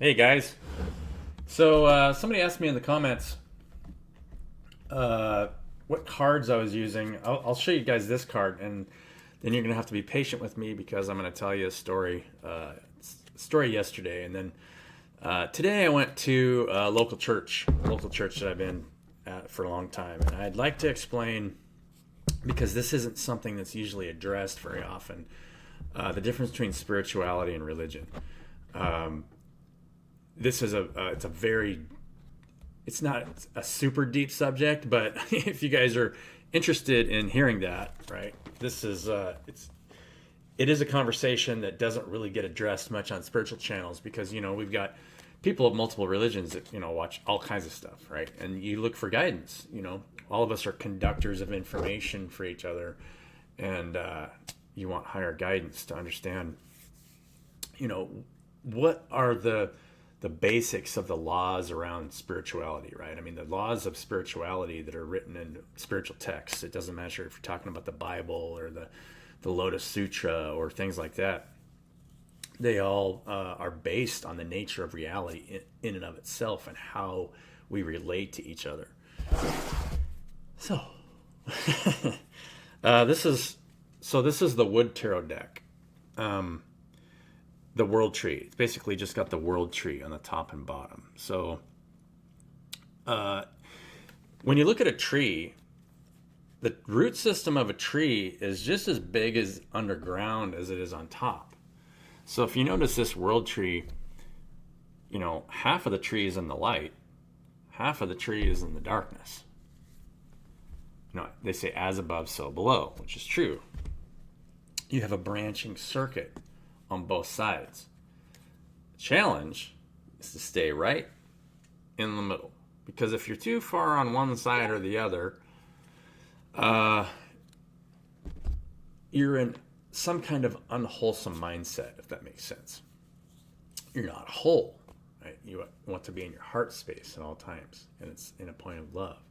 Hey guys. So somebody asked me in the comments uh, what cards I was using. I'll show you guys this card, and then you're gonna have to be patient with me because I'm gonna tell you a story. Story yesterday, and then today I went to a local church that I've been at for a long time, and I'd like to explain because this isn't something that's usually addressed very often. The difference between spirituality and religion. Um, this is it's a very it's not a super deep subject, but if you guys are interested in hearing that, right, this is it is a conversation that doesn't really get addressed much on spiritual channels because we've got people of multiple religions that watch all kinds of stuff, right? And you look for guidance. All of us are conductors of information for each other, and you want higher guidance to understand. You know, what are the basics of the laws around spirituality, right? I mean, the laws of spirituality that are written in spiritual texts. It doesn't matter if you're talking about the Bible or the Lotus Sutra or things like that. They all are based on the nature of reality in and of itself and how we relate to each other. So, this is this is the Wood Tarot deck. Um, the World Tree. It's basically just got the World Tree on the top and bottom. So uh, when you look at a tree, the root system of a tree is just as big as underground as it is on top. So if you notice this World Tree, half of the tree is in the light, half of the tree is in the darkness. They say as above, so below, which is true. You have a branching circuit on both sides. The challenge is to stay right in the middle. Because if you're too far on one side or the other, you're in some kind of unwholesome mindset, if that makes sense. You're not whole, right? You want to be in your heart space at all times, and it's in a point of love.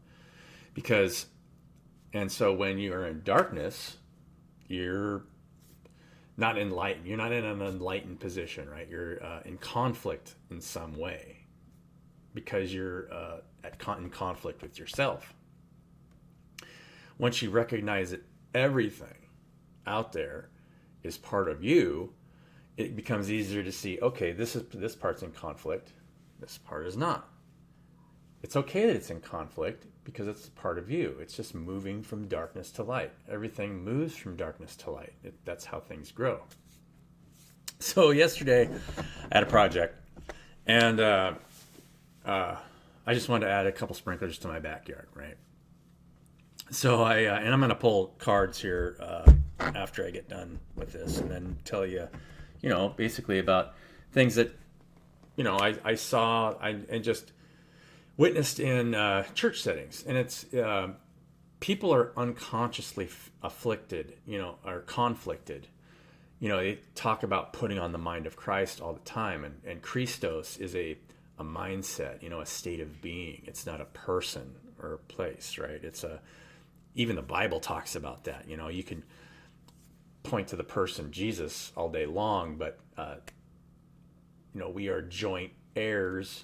Because, and so when you are in darkness, you're not enlightened. You're not in an enlightened position, right? You're in conflict in some way because you're in conflict with yourself. Once you recognize that everything out there is part of you, it becomes easier to see. Okay, this part's in conflict. This part is not. It's okay that it's in conflict because it's part of you. It's just moving from darkness to light. Everything moves from darkness to light. That's how things grow. So yesterday, I had a project, and I just wanted to add a couple sprinklers to my backyard, right? So and I'm going to pull cards here after I get done with this, and then tell you, basically about things that I saw and just witnessed in church settings, and it's people are unconsciously afflicted, are conflicted. They talk about putting on the mind of Christ all the time, and Christos is a mindset, a state of being. It's not a person or a place, right? Even the Bible talks about that. You can point to the person Jesus all day long, but we are joint heirs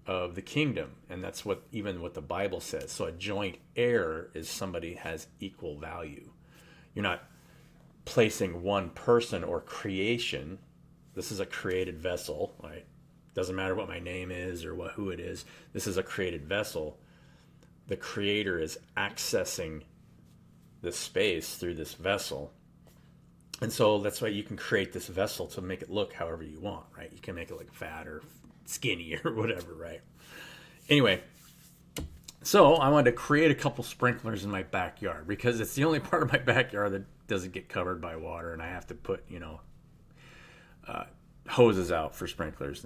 of the kingdom, and that's what the Bible says. So a joint heir is somebody has equal value. You're not placing one person or creation. This is a created vessel, right? Doesn't matter what my name is or who it is. This is a created vessel. The creator is accessing this space through this vessel. And so that's why you can create this vessel to make it look however you want, right? You can make it look fat or skinny or whatever, right? Anyway, so I wanted to create a couple sprinklers in my backyard because it's the only part of my backyard that doesn't get covered by water, and I have to put, hoses out for sprinklers.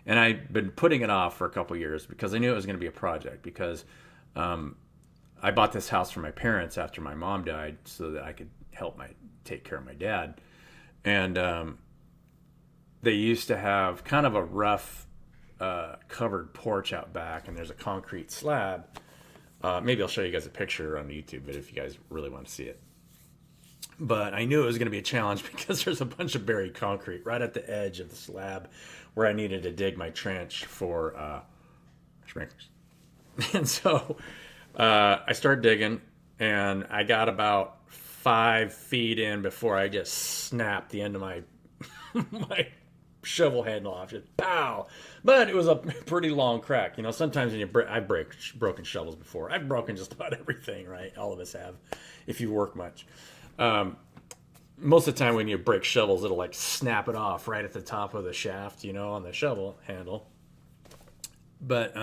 And I've been putting it off for a couple years because I knew it was going to be a project because I bought this house for my parents after my mom died so that I could take care of my dad. And they used to have kind of a rough covered porch out back, and there's a concrete slab. Maybe I'll show you guys a picture on YouTube, but if you guys really want to see it. But I knew it was going to be a challenge because there's a bunch of buried concrete right at the edge of the slab where I needed to dig my trench for sprinklers. And so I started digging, and I got about 5 feet in before I just snapped the end of my my shovel handle off. Just pow! But it was a pretty long crack. Sometimes when I've broken shovels before. I've broken just about everything, right? All of us have, if you work much. Most of the time when you break shovels, it'll like snap it off right at the top of the shaft, on the shovel handle. But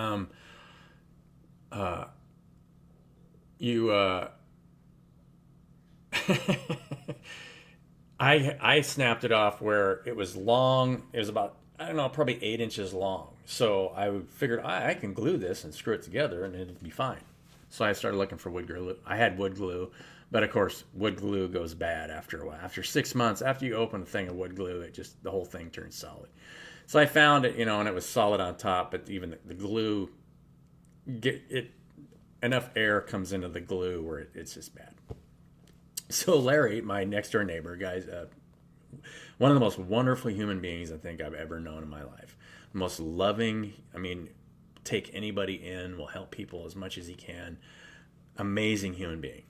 you I snapped it off where it was long. It was about, I don't know, probably 8 inches long. So I figured I can glue this and screw it together and it'd be fine. So I started looking for wood glue. I had wood glue, but of course wood glue goes bad after a while. After 6 months, after you open a thing of wood glue, the whole thing turns solid. So I found it, and it was solid on top, but even the glue, get it enough air comes into the glue where it's just bad. So Larry, my next door neighbor, guys, one of the most wonderful human beings I think I've ever known in my life. The most loving. I mean, take anybody in, will help people as much as he can. Amazing human being.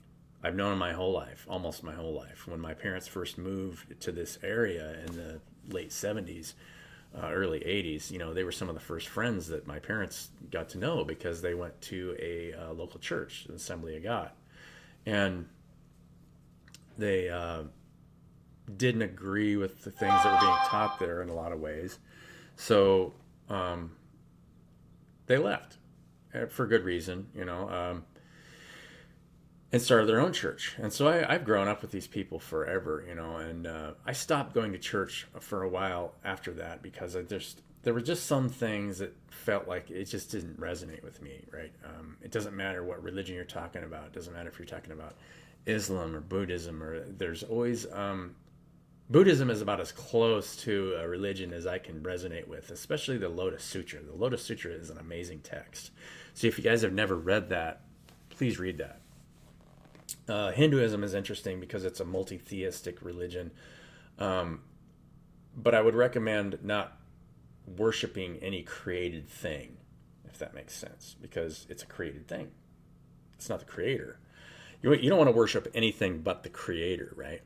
I've known him my whole life, almost my whole life. When my parents first moved to this area in the late 70s, early 80s, they were some of the first friends that my parents got to know because they went to a local church, the Assembly of God. And they didn't agree with the things that were being taught there in a lot of ways. So they left for good reason, and started their own church. And so I've grown up with these people forever, and I stopped going to church for a while after that because there were just some things that felt like it just didn't resonate with me, right? It doesn't matter what religion you're talking about. It doesn't matter if you're talking about Islam or Buddhism, or there's always Buddhism is about as close to a religion as I can resonate with, especially the Lotus Sutra. The Lotus Sutra is an amazing text. So if you guys have never read that, please read that. Hinduism is interesting because it's a multi-theistic religion, but I would recommend not worshiping any created thing, if that makes sense, because it's a created thing. It's not the creator. You don't want to worship anything but the creator, right?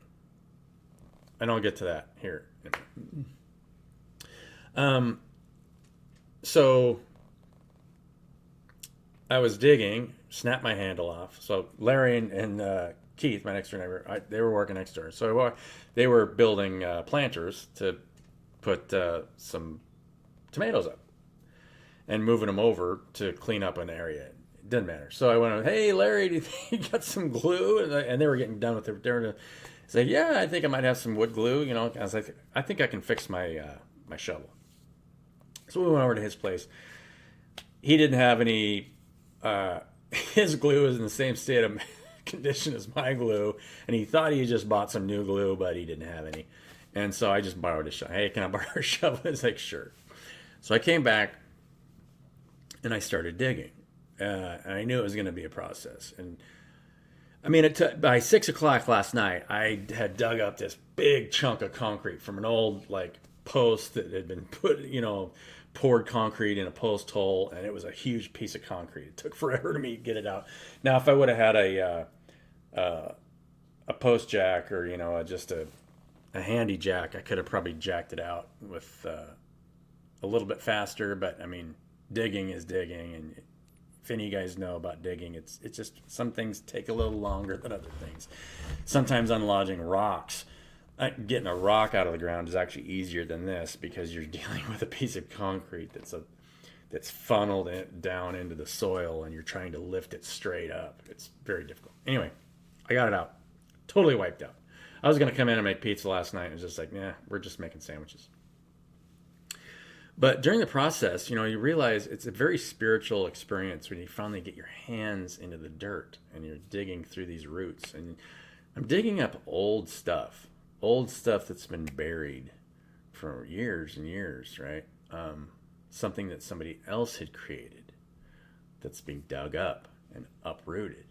And I'll get to that here. So I was digging, snapped my handle off. So Larry and Keith, my next door neighbor, they were working next door. So they were building planters to put some tomatoes up and moving them over to clean up an area. It didn't matter. So I went, hey, Larry, do you think you got some glue? And they were getting done with it. Say, yeah, I think I might have some wood glue. I was like, I think I can fix my my shovel. So we went over to his place. He didn't have any. His glue was in the same state of condition as my glue, and he thought he just bought some new glue, but he didn't have any. And so I just borrowed his shovel. Hey, can I borrow a shovel? He's like, sure. So I came back, and I started digging. And I knew it was going to be a process. And I mean, by 6 o'clock last night, I had dug up this big chunk of concrete from an old post that had been poured concrete in a post hole, and it was a huge piece of concrete. It took forever to me to get it out. Now, if I would have had a post jack or just a handy jack, I could have probably jacked it out with a little bit faster. But I mean, digging is digging, and if any of you guys know about digging, it's just some things take a little longer than other things. Sometimes unlodging rocks, getting a rock out of the ground is actually easier than this because you're dealing with a piece of concrete that's funneled down into the soil, and you're trying to lift it straight up. It's very difficult. Anyway, I got it out. Totally wiped out. I was going to come in and make pizza last night, and it was just like, nah, we're just making sandwiches. But during the process, you realize it's a very spiritual experience when you finally get your hands into the dirt and you're digging through these roots. And I'm digging up old stuff that's been buried for years and years, right? Something that somebody else had created that's being dug up and uprooted.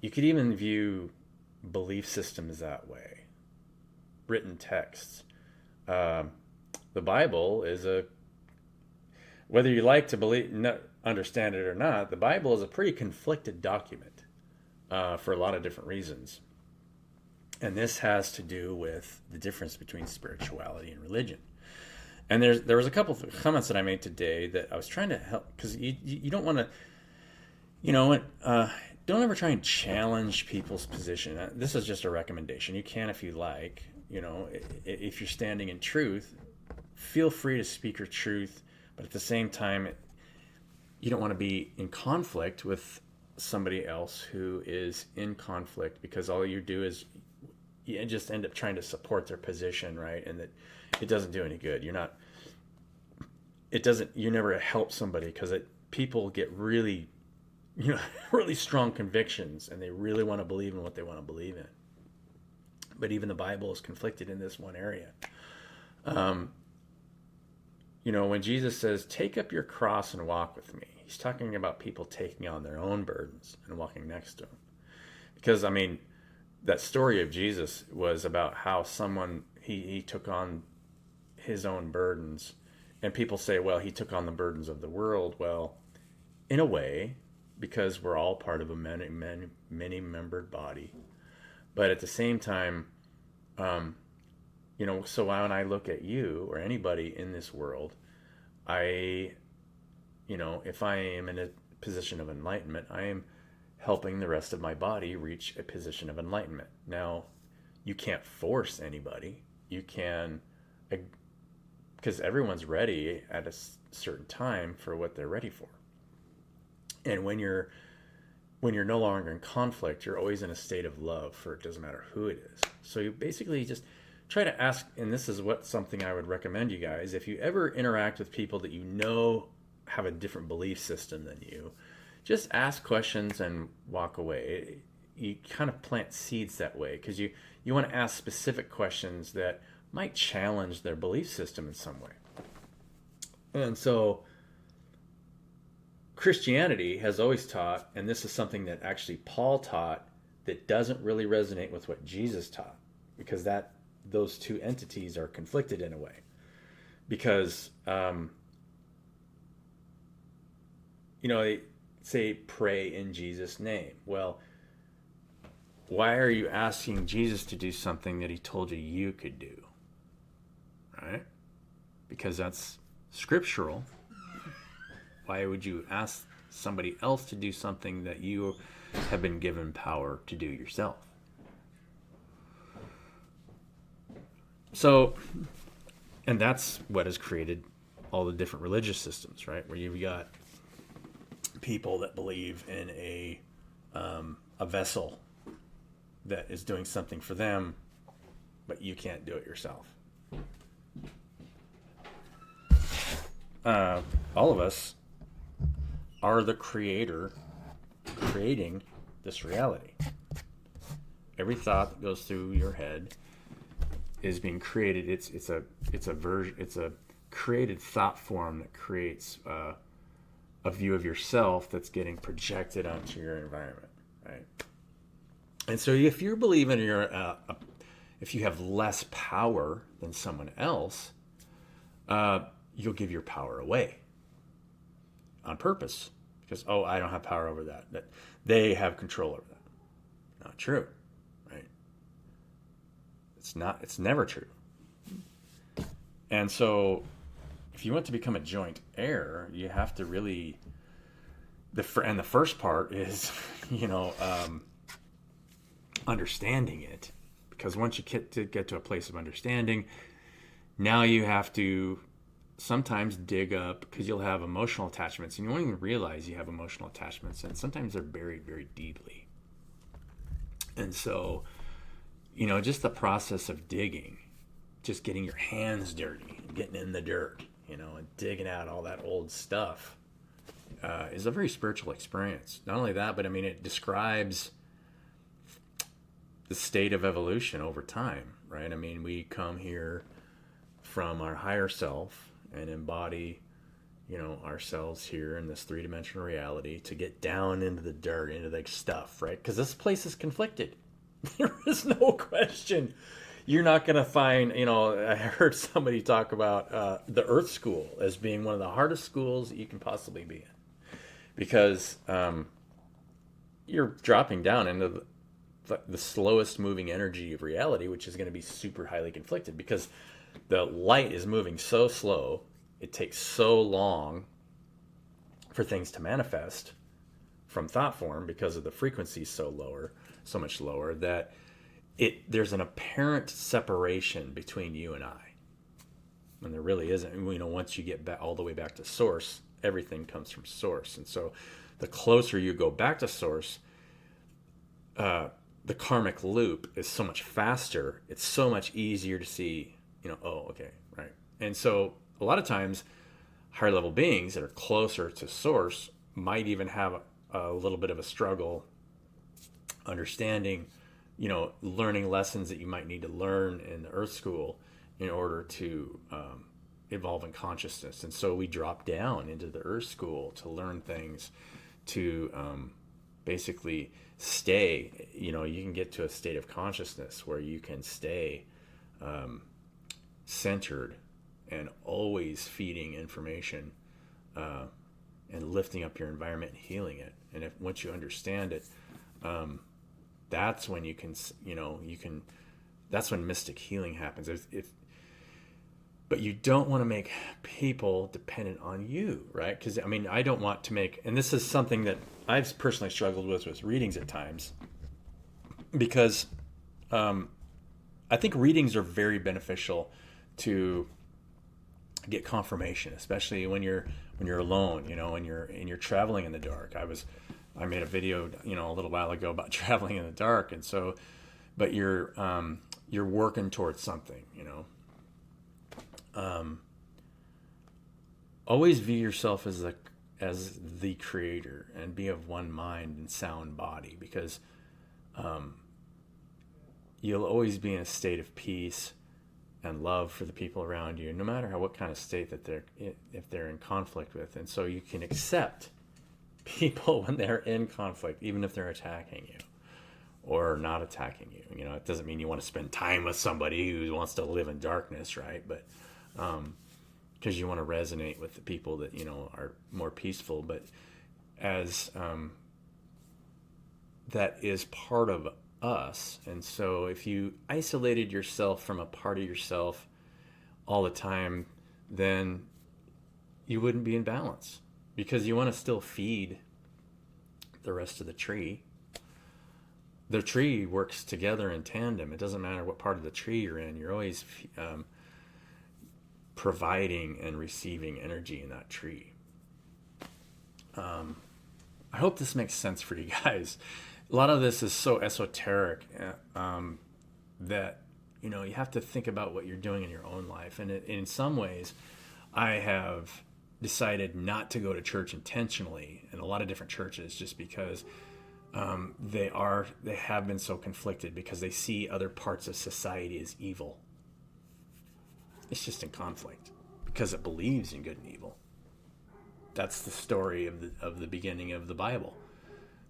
You could even view belief systems that way, written texts. Um, the Bible is whether you like to believe, understand it or not, the Bible is a pretty conflicted document for a lot of different reasons. And this has to do with the difference between spirituality and religion. And there was a couple of comments that I made today that I was trying to help, because you don't want to, don't ever try and challenge people's position. This is just a recommendation. You can if you like. If you're standing in truth, feel free to speak your truth, but at the same time, you don't want to be in conflict with somebody else who is in conflict, because all you do is you just end up trying to support their position, right? And that it doesn't do any good. You never help somebody, because people get really, really strong convictions, and they really want to believe in what they want to believe in. But even the Bible is conflicted in this one area. When Jesus says, take up your cross and walk with me, he's talking about people taking on their own burdens and walking next to him. Because, that story of Jesus was about how he took on his own burdens. And people say, well, he took on the burdens of the world. Well, in a way, because we're all part of a many-membered body. But at the same time, so when I look at you or anybody in this world, if I am in a position of enlightenment, I am helping the rest of my body reach a position of enlightenment. Now, you can't force anybody. You can, because everyone's ready at a certain time for what they're ready for. And when you're no longer in conflict, you're always in a state of love, for it doesn't matter who it is. So you basically just try to ask, and this is something I would recommend you guys, if you ever interact with people that have a different belief system than you, just ask questions and walk away. You kind of plant seeds that way, because you want to ask specific questions that might challenge their belief system in some way. And so Christianity has always taught, and this is something that actually Paul taught, that doesn't really resonate with what Jesus taught, because those two entities are conflicted in a way. Because they say pray in Jesus' name. Well, why are you asking Jesus to do something that he told you could do? Right? Because that's scriptural. Why would you ask somebody else to do something that you have been given power to do yourself? So, and that's what has created all the different religious systems, right? Where you've got people that believe in a vessel that is doing something for them, but you can't do it yourself. All of us are the creator creating this reality. Every thought that goes through your head is being created. It's a created thought form that creates a view of yourself that's getting projected onto your environment, right? And so if you're believing if you have less power than someone else, you'll give your power away on purpose, because I don't have power over that they have control over that. Not true, right? It's never true. And so if you want to become a joint heir, you have to really the first part is understanding it, because once you get to a place of understanding, now you have to sometimes dig up, because you'll have emotional attachments and you won't even realize you have emotional attachments, and sometimes they're buried very deeply. And so just the process of digging, just getting your hands dirty, getting in the dirt, and digging out all that old stuff, is a very spiritual experience. Not only that, but it describes the state of evolution over time, right? We come here from our higher self and embody, ourselves here in this three-dimensional reality, to get down into the dirt, into the stuff, right? Because this place is conflicted. There is no question. You're not going to find, I heard somebody talk about the Earth School as being one of the hardest schools that you can possibly be in because you're dropping down into the slowest moving energy of reality, which is going to be super highly conflicted because the light is moving so slow. It takes so long for things to manifest from thought form because of the frequency so much lower that there's an apparent separation between you and I. And there really isn't. Once you get back all the way back to source, everything comes from source. And so the closer you go back to source, the karmic loop is so much faster. It's so much easier to see, oh, okay, right. And so a lot of times higher level beings that are closer to source might even have a little bit of a struggle understanding, learning lessons that you might need to learn in the Earth School in order to evolve in consciousness. And so we drop down into the Earth School to learn things to basically stay, you can get to a state of consciousness where you can stay centered and always feeding information and lifting up your environment and healing it. And once you understand it, that's when you can, that's when mystic healing happens. But you don't want to make people dependent on you, right? Because, I don't want to make, and this is something that I've personally struggled with readings at times, because I think readings are very beneficial to get confirmation, especially when you're alone, when you're traveling in the dark. I made a video, a little while ago about traveling in the dark, and so, but you're working towards something, always view yourself as the creator and be of one mind and sound body, because you'll always be in a state of peace and love for the people around you, no matter what kind of state that if they're in conflict with. And so you can accept people when they're in conflict, even if they're attacking you or not attacking you. It doesn't mean you want to spend time with somebody who wants to live in darkness, right? But because you want to resonate with the people that are more peaceful. But as that is part of us. And so if you isolated yourself from a part of yourself all the time, then you wouldn't be in balance, because you want to still feed the rest of the tree. The tree works together in tandem. It doesn't matter what part of the tree you're in. You're always providing and receiving energy in that tree. I hope this makes sense for you guys. A lot of this is so esoteric that you have to think about what you're doing in your own life. And in some ways, I have decided not to go to church intentionally in a lot of different churches, just because they have been so conflicted, because they see other parts of society as evil. It's just in conflict because it believes in good and evil. That's the story of the beginning of the Bible.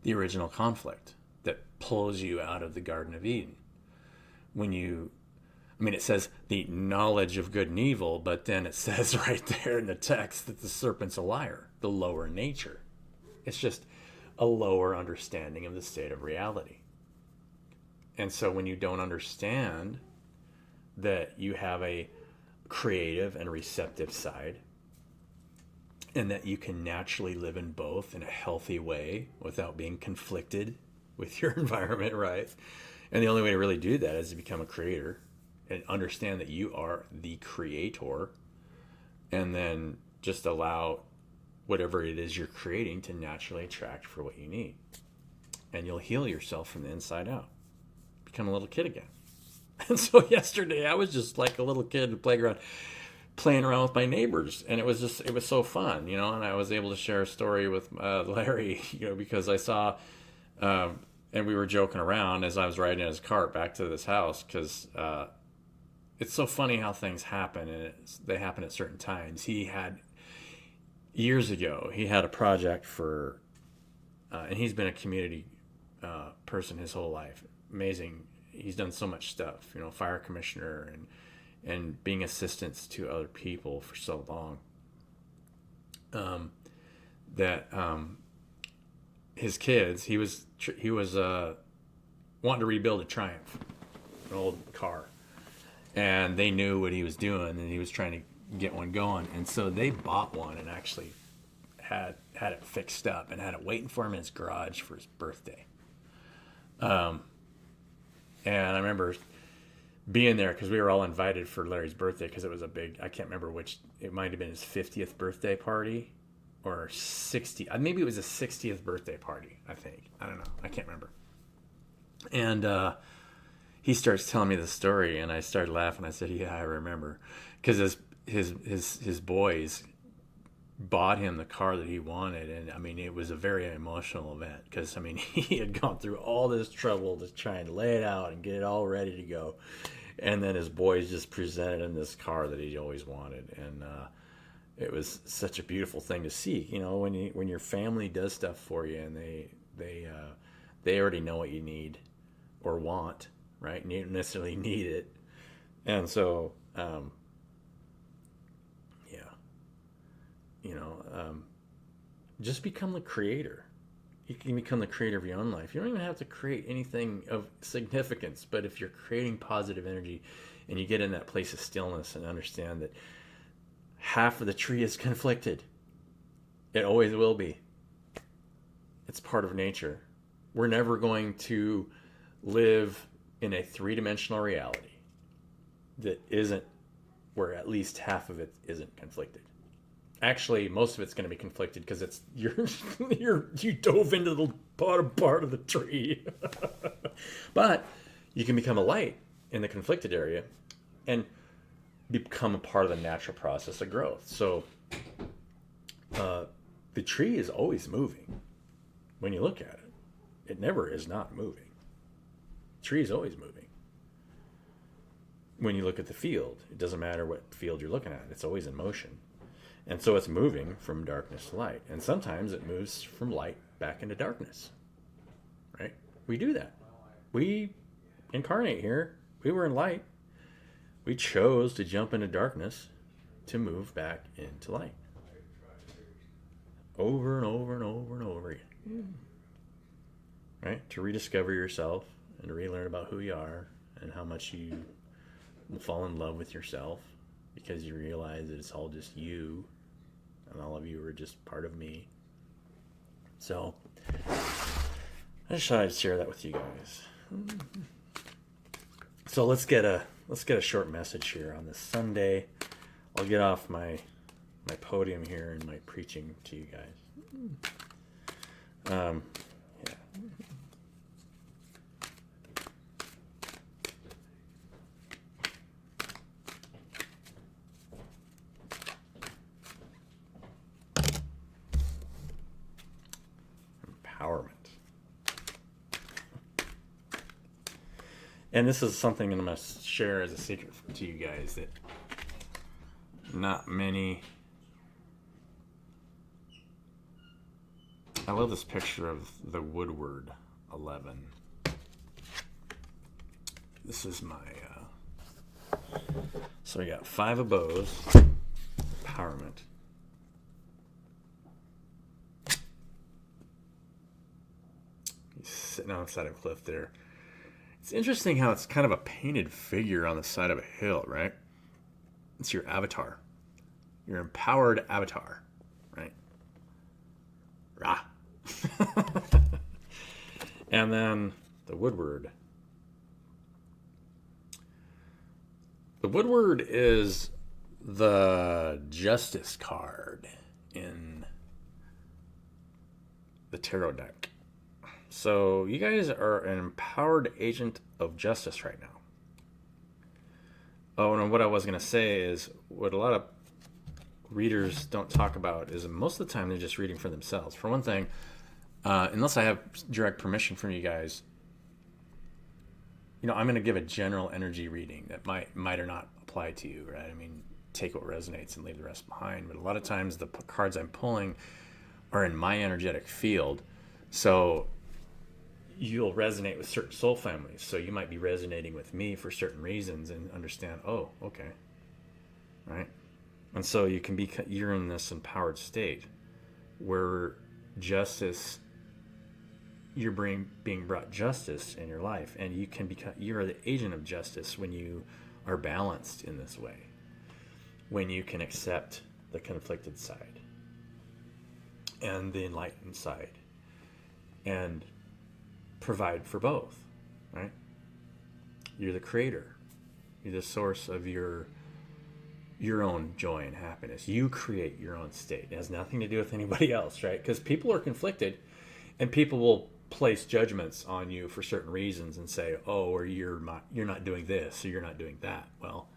The original conflict that pulls you out of the Garden of Eden. It says the knowledge of good and evil, but then it says right there in the text that the serpent's a liar, the lower nature. It's just a lower understanding of the state of reality. And so when you don't understand that you have a creative and receptive side, and that you can naturally live in both in a healthy way without being conflicted with your environment, right? And the only way to really do that is to become a creator and understand that you are the creator, and then just allow whatever it is you're creating to naturally attract for what you need. And you'll heal yourself from the inside out. Become a little kid again. And so yesterday I was just like a little kid in the playground, playing around with my neighbors, and it was so fun, and I was able to share a story with Larry, because I saw, and we were joking around as I was riding in his cart back to this house, because it's so funny how things happen, and they happen at certain times. Years ago, he had a project for, and he's been a community person his whole life, amazing. He's done so much stuff, fire commissioner and being assistants to other people for so long. That his kids, he was wanting to rebuild a Triumph, an old car, and they knew what he was doing, and he was trying to get one going, and so they bought one and actually had it fixed up and had it waiting for him in his garage for his birthday. And I remember being there because we were all invited for Larry's birthday because it was a big, I can't remember which, it might have been his 50th birthday party or 60, maybe it was a 60th birthday party, I think. I don't know. I can't remember. And he starts telling me the story, and I started laughing. I said, yeah, I remember. Because his boys bought him the car that he wanted, and I mean, it was a very emotional event because I mean, he had gone through all this trouble to try and lay it out and get it all ready to go, and then his boys just presented him this car that he always wanted, and it was such a beautiful thing to see. When your family does stuff for you, and they already know what you need or want, right? And you don't necessarily need it, and so. Just become the creator. You can become the creator of your own life. You don't even have to create anything of significance, but if you're creating positive energy and you get in that place of stillness and understand that half of the tree is conflicted, it always will be. It's part of nature. We're never going to live in a three-dimensional reality that isn't, where at least half of it isn't conflicted. Actually, most of it's going to be conflicted because it's you dove into the bottom part of the tree. But you can become a light in the conflicted area and become a part of the natural process of growth. So the tree is always moving. When you look at it, it never is not moving. The tree is always moving. When you look at the field, it doesn't matter what field you're looking at. It's always in motion. And so it's moving from darkness to light. And sometimes it moves from light back into darkness. Right? We do that. We incarnate here. We were in light. We chose to jump into darkness to move back into light. Over and over and over and over again. Right? To rediscover yourself and to relearn about who you are and how much you will fall in love with yourself because you realize that it's all just you. And all of you are just part of me. So I just thought I'd share that with you guys. So let's get a short message here on this Sunday. I'll get off my podium here and my preaching to you guys. Yeah. Empowerment. And this is something I'm going to share as a secret to you guys that not many... I love this picture of the Woodward 11. This is my... So we got 5 of bows. Empowerment. He's sitting outside a cliff there. It's interesting how it's kind of a painted figure on the side of a hill, right? It's your avatar. Your empowered avatar, right? Rah. And then the Woodward. The Woodward is the Justice card in the tarot deck. So you guys are an empowered agent of justice right now. Oh, and what I was going to say is what a lot of readers don't talk about is most of the time they're just reading for themselves. For one thing, unless I have direct permission from you guys, I'm going to give a general energy reading that might or not apply to you, right? I mean, take what resonates and leave the rest behind. But a lot of times the cards I'm pulling are in my energetic field. So you'll resonate with certain soul families. So you might be resonating with me for certain reasons and understand, oh, okay, right? And so you're in this empowered state where justice, you're being brought justice in your life, and you're the agent of justice when you are balanced in this way, when you can accept the conflicted side and the enlightened side and provide for both, right? You're the creator. You're the source of your own joy and happiness. You create your own state. It has nothing to do with anybody else, right? Because people are conflicted, and people will place judgments on you for certain reasons and say, oh, or you're not doing this, or you're not doing that. Well,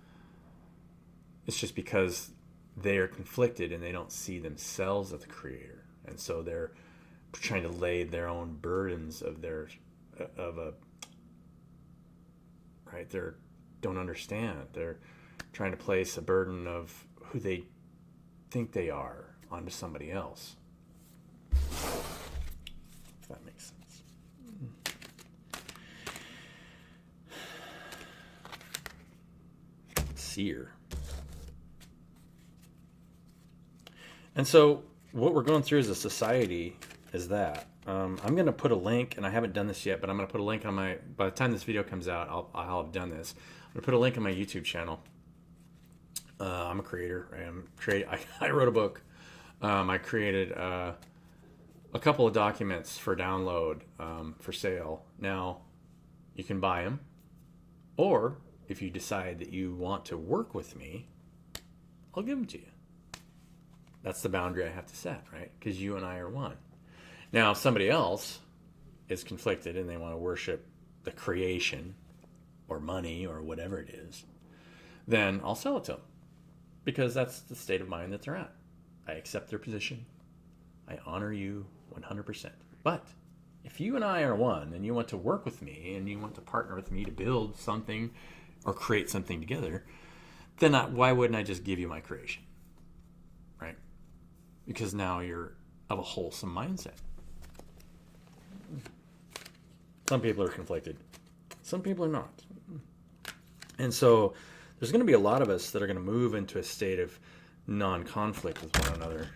it's just because they are conflicted and they don't see themselves as the creator, and so they're trying to lay their own burdens right, they're don't understand. They're trying to place a burden of who they think they are onto somebody else. If that makes sense. Seer. And so what we're going through as a society is that I'm going to put a link, and I haven't done this yet, but I'm going to put a link on by the time this video comes out, I'll have done this. I'm going to put a link on my YouTube channel. I'm a creator. I wrote a book. I created a couple of documents for download for sale. Now, you can buy them, or if you decide that you want to work with me, I'll give them to you. That's the boundary I have to set, right? Because you and I are one. Now, if somebody else is conflicted and they want to worship the creation or money or whatever it is, then I'll sell it to them, because that's the state of mind that they're at. I accept their position. I honor you 100%. But if you and I are one and you want to work with me and you want to partner with me to build something or create something together, then why wouldn't I just give you my creation? Right? Because now you're of a wholesome mindset. Some people are conflicted. Some people are not. And so there's going to be a lot of us that are going to move into a state of non-conflict with one another.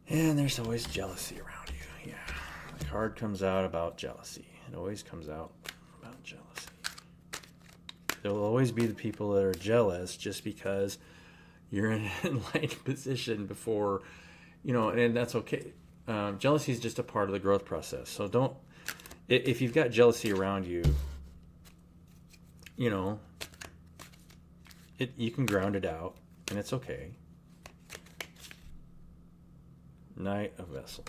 And there's always jealousy around you. Yeah. The card comes out about jealousy. It always comes out about jealousy. There will always be the people that are jealous just because you're in an enlightened position before, and that's okay. Jealousy is just a part of the growth process. So if you've got jealousy around you, you can ground it out, and it's okay. Knight of Vessels.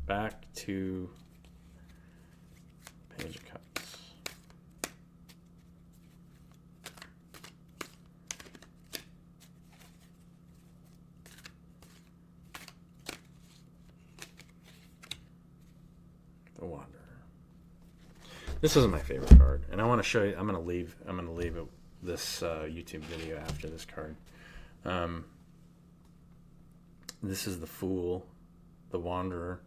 Back to Page of Cups. The Wanderer. This isn't my favorite card, and I want to show you. I'm going to leave this YouTube video after this card. This is the Fool, the Wanderer,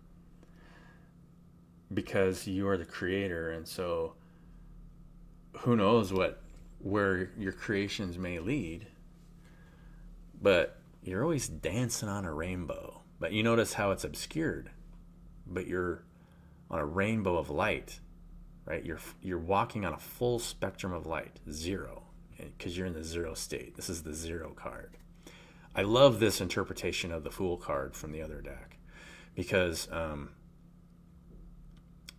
because you are the creator, and so who knows where your creations may lead, but you're always dancing on a rainbow. But you notice how it's obscured, but you're on a rainbow of light, right? You're walking on a full spectrum of light, zero, because you're in the zero state. This is the zero card. I love this interpretation of the Fool card from the other deck, because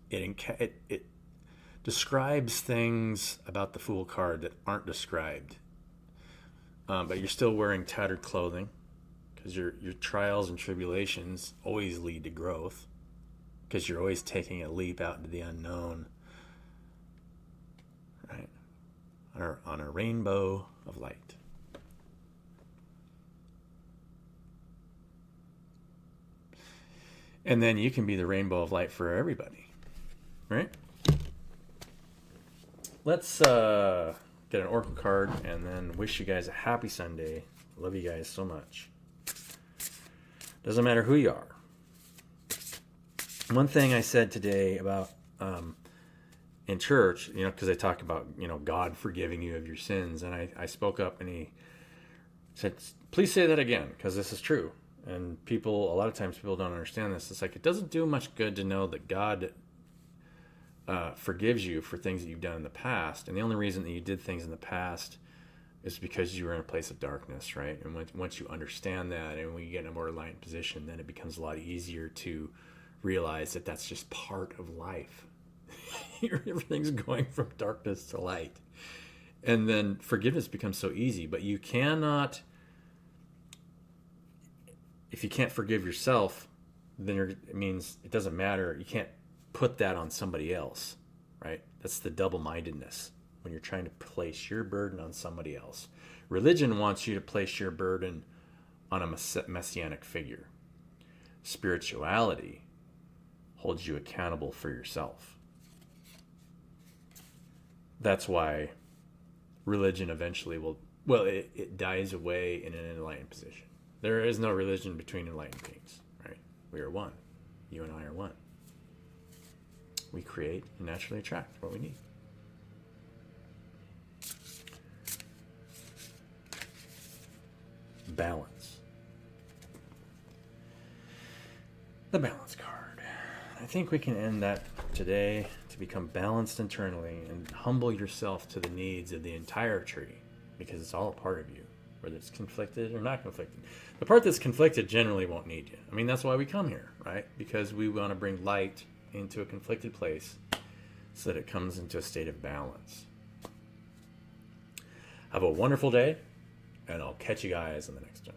it describes things about the Fool card that aren't described, but you're still wearing tattered clothing, because your trials and tribulations always lead to growth, because you're always taking a leap out into the unknown, right? On a rainbow of light. And then you can be the rainbow of light for everybody, right? Let's get an Oracle card and then wish you guys a happy Sunday. Love you guys so much. Doesn't matter who you are. One thing I said today about in church, because I talk about, God forgiving you of your sins. And I spoke up and he said, please say that again, because this is true. And a lot of times people don't understand this. It's like, it doesn't do much good to know that God forgives you for things that you've done in the past. And the only reason that you did things in the past is because you were in a place of darkness, right? And once you understand that and when you get in a more enlightened position, then it becomes a lot easier to realize that that's just part of life. Everything's going from darkness to light. And then forgiveness becomes so easy. But you cannot, if you can't forgive yourself, then it means it doesn't matter. You can't put that on somebody else, right? That's the double-mindedness when you're trying to place your burden on somebody else. Religion wants you to place your burden on a messianic figure. Spirituality holds you accountable for yourself. That's why religion eventually it dies away in an enlightened position. There is no religion between enlightened beings, right? We are one. You and I are one. We create and naturally attract what we need. Balance. The balance card. I think we can end that today, to become balanced internally and humble yourself to the needs of the entire tree, because it's all a part of you, whether it's conflicted or not conflicted. The part that's conflicted generally won't need you. I mean, that's why we come here, right? Because we want to bring light into a conflicted place so that it comes into a state of balance. Have a wonderful day, and I'll catch you guys in the next one.